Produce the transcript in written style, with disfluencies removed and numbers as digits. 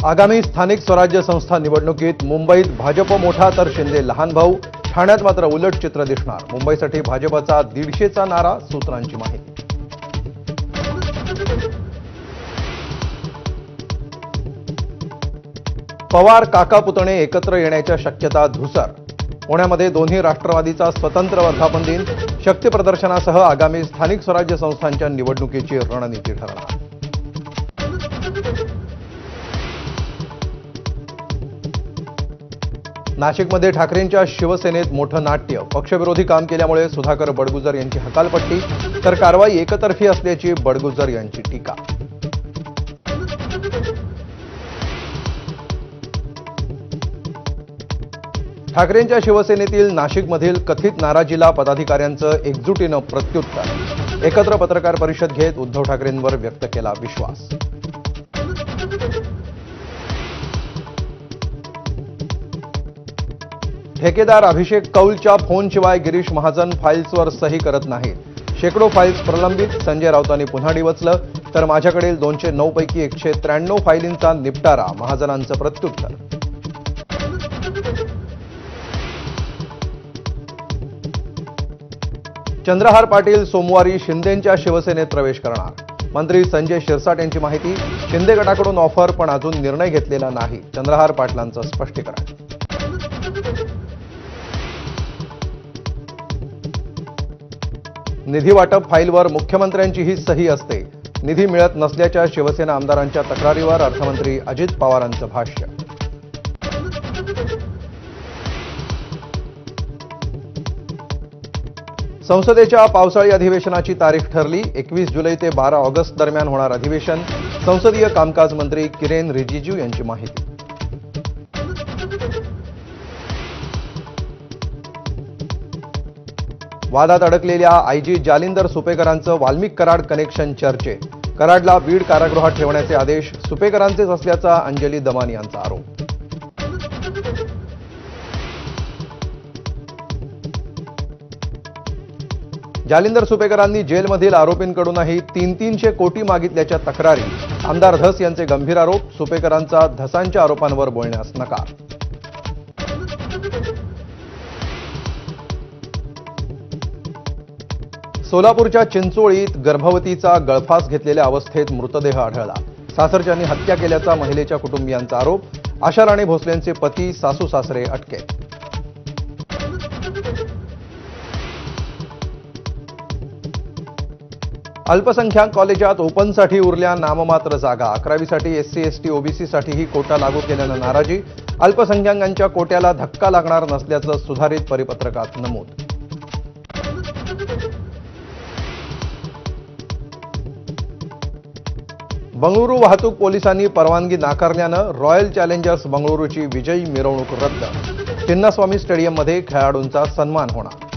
आगामी स्थानिक स्वराज्य संस्था निवडणुकीत मुंबईत भाजप मोठा तर शिंदे लहान भाऊ. ठाण्यात मात्र उलट चित्र दिसणार. मुंबईसाठी भाजपचा 150चा नारा, सूत्रांची माहिती. पवार काका पुतणे एकत्र येण्याच्या शक्यता धुसर. पुण्यामध्ये दोन्ही राष्ट्रवादीचा स्वतंत्र वर्धापन दिन. शक्ती प्रदर्शनासह आगामी स्थानिक स्वराज्य संस्थांच्या निवडणुकीची रणनीती ठरणार. नाशिकमध्ये ठाकरेंच्या शिवसेनेत मोठं नाट्य. पक्षविरोधी काम केल्यामुळे सुधाकर बडगुजर यांची हकालपट्टी, तर कारवाई एकतर्फी असल्याची बडगुजर यांची टीका. ठाकरेंच्या शिवसेनेतील नाशिकमधील कथित नाराजीला पदाधिकाऱ्यांचं एकजुटीनं प्रत्युत्तर. एकत्र पत्रकार परिषद घेत उद्धव ठाकरेंवर व्यक्त केला विश्वास. ठेकेदार अभिषेक कौलच्या फोनशिवाय गिरीश महाजन फाईल्सवर सही करत नाहीत. शेकडो फाईल्स प्रलंबित. संजय राऊतांनी पुन्हा डिवचलं. तर माझ्याकडील 209 पैकी 193 फायलींचा निपटारा, महाजनांचं प्रत्युत्तर. चंद्रहार पाटील सोमवारी शिंदेंच्या शिवसेनेत प्रवेश करणार. मंत्री संजय शिरसाट यांची माहिती. शिंदे गटाकडून ऑफर, पण अजून निर्णय घेतलेला नाही. चंद्रहार पाटलांचं स्पष्टीकरण. निधी वाटप फाईलवर मुख्यमंत्र्यांचीही सही असते. निधी मिळत नसल्याच्या शिवसेना आमदारांच्या तक्रारीवर अर्थमंत्री अजित पवारांचं भाष्य. संसदेच्या पावसाळी अधिवेशनाची तारीख ठरली. 21 जुलै ते 12 ऑगस्ट दरम्यान होणार अधिवेशन. संसदीय कामकाज मंत्री किरेन रिजिजू यांची माहिती. वादात अडकलेल्या आयजी जालिंदर सुपेकरांचं वाल्मिक कराड कनेक्शन चर्चेत. कराडला बीड कारागृहात ठेवण्याचे आदेश सुपेकरांचेच असल्याचा अंजली दमानी यांचा आरोप. जालिंदर सुपेकरांनी जेलमधील आरोपींकडूनही 300 कोटी मागितल्याच्या तक्रारी. आमदार धस यांचे गंभीर आरोप. सुपेकरांचा धसांच्या आरोपांवर बोलण्यास नकार. सोलापूरच्या चिंचोळीत गर्भवतीचा गळफास घेतलेल्या अवस्थेत मृतदेह आढळला. सासरच्यांनी हत्या केल्याचा महिलेच्या कुटुंबियांचा आरोप. आशा राणी भोसलेंचे पती, सासू सासरे अटकेत. अल्पसंख्याक कॉलेजात ओपनसाठी उरल्या नाममात्र जागा. 11वीसाठी SC ST OBCसाठीही कोटा लागू केल्यानं नाराजी. अल्पसंख्याकांच्या कोट्याला धक्का लागणार नसल्याचं सुधारित परिपत्रकात नमूद. बंगळुरू वाहतूक पोलिसांनी परवानगी नाकारल्यानं रॉयल चॅलेंजर्स बंगळुरूची विजयी मिरवणूक रद्द. चिन्नास्वामी स्टेडियममध्ये खेळाडूंचा सन्मान होणार.